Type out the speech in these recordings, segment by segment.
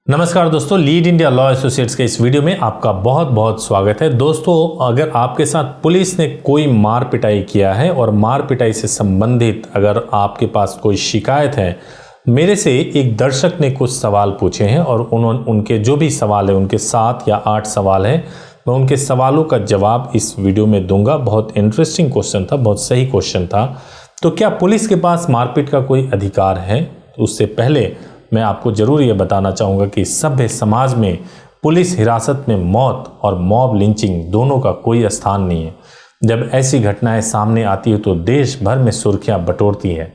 नमस्कार दोस्तों, lead India law associates के इस वीडियो में आपका बहुत बहुत स्वागत है। दोस्तों, अगर आपके साथ पुलिस ने कोई मार पिटाई किया है और मार पिटाई से संबंधित अगर आपके पास कोई शिकायत है, मेरे से एक दर्शक ने कुछ सवाल पूछे हैं और उनके जो भी सवाल है, उनके 7 या 8 सवाल हैं, मैं उनके सवालों का जवाब इस वीडियो में दूंगा। बहुत इंटरेस्टिंग क्वेश्चन था, बहुत सही क्वेश्चन था। तो क्या पुलिस के पास मारपीट का कोई अधिकार है? उससे पहले मैं आपको जरूर ये बताना चाहूँगा कि सभ्य समाज में पुलिस हिरासत में मौत और मॉब लिंचिंग दोनों का कोई स्थान नहीं है। जब ऐसी घटनाएं सामने आती है तो देश भर में सुर्खियां बटोरती है,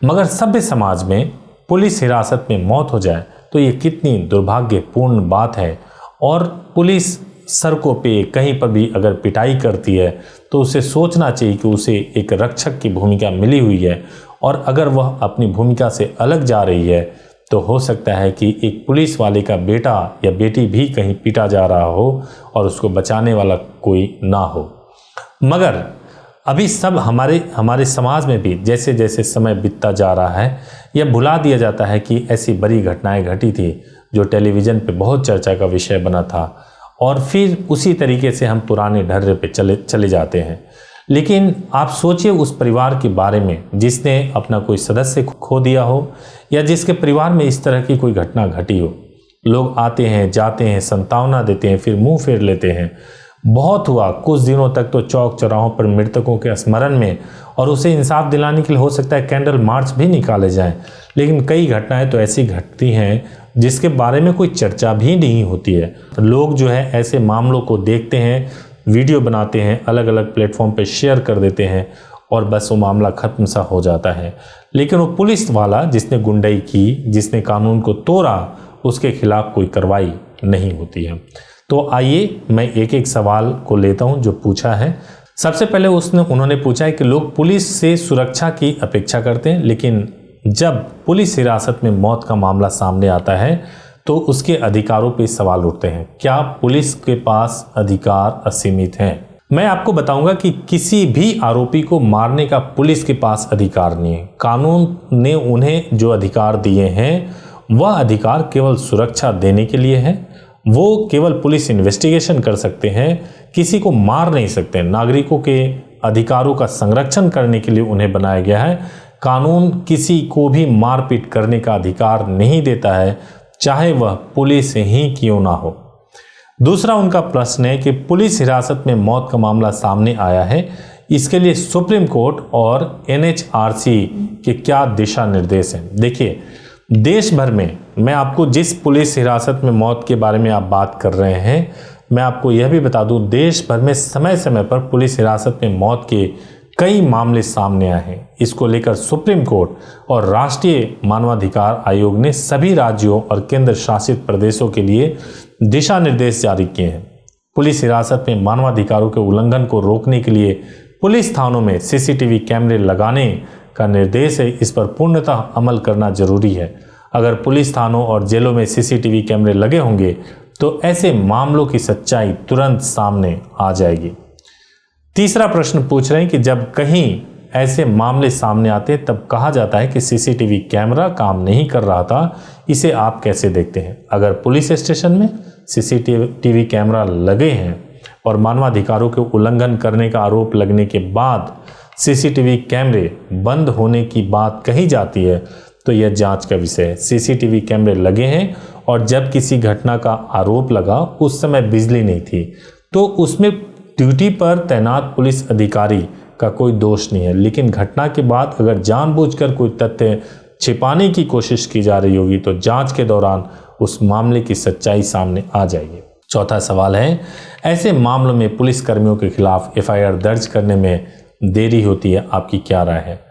मगर सभ्य समाज में पुलिस हिरासत में मौत हो जाए तो ये कितनी दुर्भाग्यपूर्ण बात है। और पुलिस सड़कों पे कहीं पर भी अगर पिटाई करती है तो उसे सोचना चाहिए कि उसे एक रक्षक की भूमिका मिली हुई है, और अगर वह अपनी भूमिका से अलग जा रही है तो हो सकता है कि एक पुलिस वाले का बेटा या बेटी भी कहीं पीटा जा रहा हो और उसको बचाने वाला कोई ना हो। मगर अभी सब हमारे समाज में भी जैसे जैसे समय बीतता जा रहा है, यह भुला दिया जाता है कि ऐसी बड़ी घटनाएं घटी थी जो टेलीविज़न पे बहुत चर्चा का विषय बना था, और फिर उसी तरीके से हम पुराने ढर्रे पे चले जाते हैं। लेकिन आप सोचिए उस परिवार के बारे में जिसने अपना कोई सदस्य खो दिया हो या जिसके परिवार में इस तरह की कोई घटना घटी हो। लोग आते हैं, जाते हैं, सांत्वना देते हैं, फिर मुंह फेर लेते हैं। बहुत हुआ, कुछ दिनों तक तो चौक चौराहों पर मृतकों के स्मरण में और उसे इंसाफ दिलाने के लिए हो सकता है कैंडल मार्च भी निकाले जाएं। लेकिन कई घटनाएं तो ऐसी घटती हैं जिसके बारे में कोई चर्चा भी नहीं होती है। लोग जो है ऐसे मामलों को देखते हैं, वीडियो बनाते हैं, अलग अलग प्लेटफॉर्म पे शेयर कर देते हैं और बस वो मामला खत्म सा हो जाता है। लेकिन वो पुलिस वाला जिसने गुंडाई की, जिसने कानून को तोड़ा, उसके खिलाफ कोई कार्रवाई नहीं होती है। तो आइए मैं एक एक सवाल को लेता हूं जो पूछा है। सबसे पहले उन्होंने पूछा है कि लोग पुलिस से सुरक्षा की अपेक्षा करते हैं, लेकिन जब पुलिस हिरासत में मौत का मामला सामने आता है तो उसके अधिकारों पे सवाल उठते हैं। क्या पुलिस के पास अधिकार असीमित हैं? मैं आपको बताऊंगा कि किसी भी आरोपी को मारने का पुलिस के पास अधिकार नहीं है। कानून ने उन्हें जो अधिकार दिए हैं वह अधिकार केवल सुरक्षा देने के लिए है। वो केवल पुलिस इन्वेस्टिगेशन कर सकते हैं, किसी को मार नहीं सकते। नागरिकों के अधिकारों का संरक्षण करने के लिए उन्हें बनाया गया है। कानून किसी को भी मारपीट करने का अधिकार नहीं देता है, चाहे वह पुलिस ही क्यों ना हो। दूसरा उनका प्रश्न है कि पुलिस हिरासत में मौत का मामला सामने आया है, इसके लिए सुप्रीम कोर्ट और NHRC के क्या दिशा निर्देश हैं। देखिए, देश भर में मैं आपको जिस पुलिस हिरासत में मौत के बारे में आप बात कर रहे हैं, मैं आपको यह भी बता दूं, देश भर में समय समय पर पुलिस हिरासत में मौत के कई मामले सामने आए हैं। इसको लेकर सुप्रीम कोर्ट और राष्ट्रीय मानवाधिकार आयोग ने सभी राज्यों और केंद्र शासित प्रदेशों के लिए दिशा निर्देश जारी किए हैं। पुलिस हिरासत में मानवाधिकारों के उल्लंघन को रोकने के लिए पुलिस थानों में CCTV कैमरे लगाने का निर्देश है। इस पर पूर्णतः अमल करना जरूरी है। अगर पुलिस थानों और जेलों में CCTV कैमरे लगे होंगे तो ऐसे मामलों की सच्चाई तुरंत सामने आ जाएगी। तीसरा प्रश्न पूछ रहे हैं कि जब कहीं ऐसे मामले सामने आते हैं तब कहा जाता है कि CCTV कैमरा काम नहीं कर रहा था, इसे आप कैसे देखते हैं? अगर पुलिस स्टेशन में CCTV कैमरा लगे हैं और मानवाधिकारों के उल्लंघन करने का आरोप लगने के बाद CCTV कैमरे बंद होने की बात कही जाती है तो यह जांच का विषय है। CCTV कैमरे लगे हैं और जब किसी घटना का आरोप लगा उस समय बिजली नहीं थी तो उसमें ड्यूटी पर तैनात पुलिस अधिकारी का कोई दोष नहीं है। लेकिन घटना के बाद अगर जानबूझकर कोई तथ्य छिपाने की कोशिश की जा रही होगी तो जांच के दौरान उस मामले की सच्चाई सामने आ जाएगी। चौथा सवाल है, ऐसे मामलों में पुलिस कर्मियों के खिलाफ FIR दर्ज करने में देरी होती है, आपकी क्या राय है?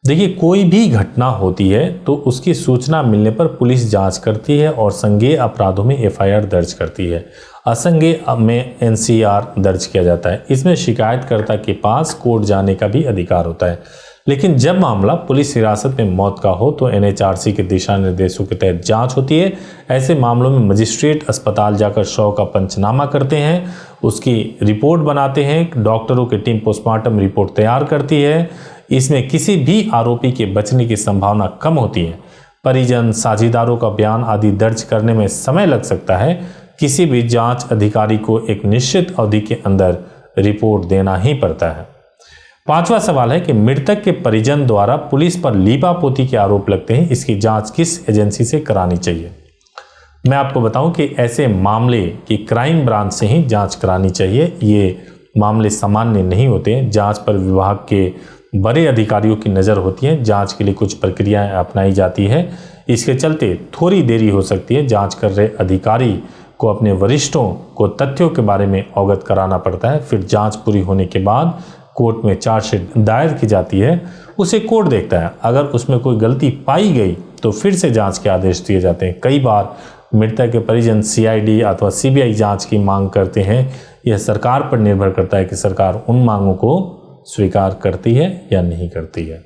देखिए, कोई भी घटना होती है तो उसकी सूचना मिलने पर पुलिस जांच करती है और संज्ञेय अपराधों में FIR दर्ज करती है। असंज्ञेय में NCR दर्ज किया जाता है। इसमें शिकायतकर्ता के पास कोर्ट जाने का भी अधिकार होता है। लेकिन जब मामला पुलिस हिरासत में मौत का हो तो NHRC के दिशा निर्देशों के तहत जांच होती है। ऐसे मामलों में मजिस्ट्रेट अस्पताल जाकर शव का पंचनामा करते हैं, उसकी रिपोर्ट बनाते हैं, डॉक्टरों की टीम पोस्टमार्टम रिपोर्ट तैयार करती है। इसमें किसी भी आरोपी के बचने की संभावना कम होती है। परिजन, साझीदारों का बयान आदि दर्ज करने में समय लग सकता है। किसी भी जांच अधिकारी को एक निश्चित अवधि के अंदर रिपोर्ट देना ही पड़ता है। 5वां सवाल है कि मृतक के परिजन द्वारा पुलिस पर लीपापोती के आरोप लगते हैं, इसकी जांच किस एजेंसी से करानी चाहिए? मैं आपको बताऊं कि ऐसे मामले की क्राइम ब्रांच से ही जांच करानी चाहिए। ये मामले सामान्य नहीं होते। जांच पर विभाग के बड़े अधिकारियों की नज़र होती है। जांच के लिए कुछ प्रक्रियाएं अपनाई जाती है। इसके चलते थोड़ी देरी हो सकती है। जांच कर रहे अधिकारी को अपने वरिष्ठों को तथ्यों के बारे में अवगत कराना पड़ता है। फिर जांच पूरी होने के बाद कोर्ट में चार्जशीट दायर की जाती है। उसे कोर्ट देखता है। अगर उसमें कोई गलती पाई गई तो फिर से जांच के आदेश दिए जाते हैं। कई बार मृतक के परिजन सीआईडी अथवा सीबीआई जांच की मांग करते हैं। यह सरकार पर निर्भर करता है कि सरकार उन मांगों को स्वीकार करती है या नहीं करती है।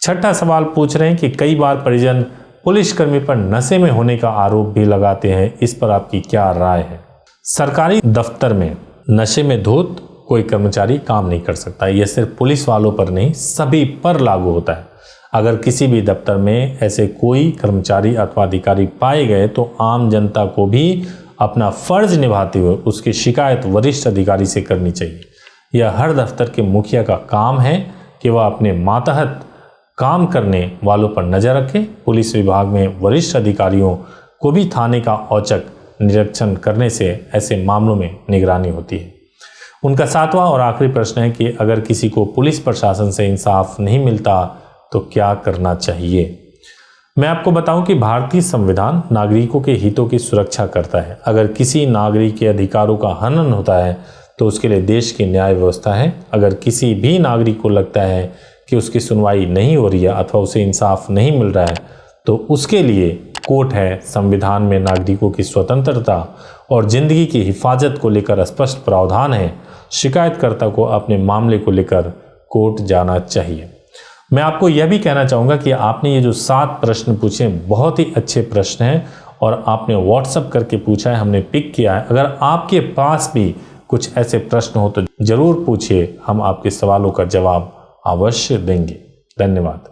6ठा सवाल पूछ रहे हैं कि कई बार परिजन पुलिसकर्मी पर नशे में होने का आरोप भी लगाते हैं। इस पर आपकी क्या राय है? सरकारी दफ्तर में नशे में धुत कोई कर्मचारी काम नहीं कर सकता। यह सिर्फ पुलिस वालों पर नहीं, सभी पर लागू होता है। अगर किसी भी दफ्तर में ऐसे कोई कर्मचारी अथवा अधिकारी पाए गए तो आम जनता को भी अपना फर्ज निभाते हुए उसकी शिकायत वरिष्ठ अधिकारी से करनी चाहिए। यह हर दफ्तर के मुखिया का काम है कि वह अपने मातहत काम करने वालों पर नजर रखें। पुलिस विभाग में वरिष्ठ अधिकारियों को भी थाने का औचक निरीक्षण करने से ऐसे मामलों में निगरानी होती है। उनका 7वां और आखिरी प्रश्न है कि अगर किसी को पुलिस प्रशासन से इंसाफ नहीं मिलता तो क्या करना चाहिए? मैं आपको बताऊं कि भारतीय संविधान नागरिकों के हितों की सुरक्षा करता है। अगर किसी नागरिक के अधिकारों का हनन होता है तो उसके लिए देश की न्याय व्यवस्था है। अगर किसी भी नागरिक को लगता है कि उसकी सुनवाई नहीं हो रही है अथवा उसे इंसाफ नहीं मिल रहा है तो उसके लिए कोर्ट है। संविधान में नागरिकों की स्वतंत्रता और जिंदगी की हिफाजत को लेकर स्पष्ट प्रावधान है। शिकायतकर्ता को अपने मामले को लेकर कोर्ट जाना चाहिए। मैं आपको यह भी कहना चाहूँगा कि आपने ये जो 7 प्रश्न पूछे बहुत ही अच्छे प्रश्न हैं और आपने व्हाट्सएप करके पूछा है, हमने पिक किया है। अगर आपके पास भी कुछ ऐसे प्रश्न हो तो ज़रूर पूछिए, हम आपके सवालों का जवाब अवश्य देंगे। धन्यवाद।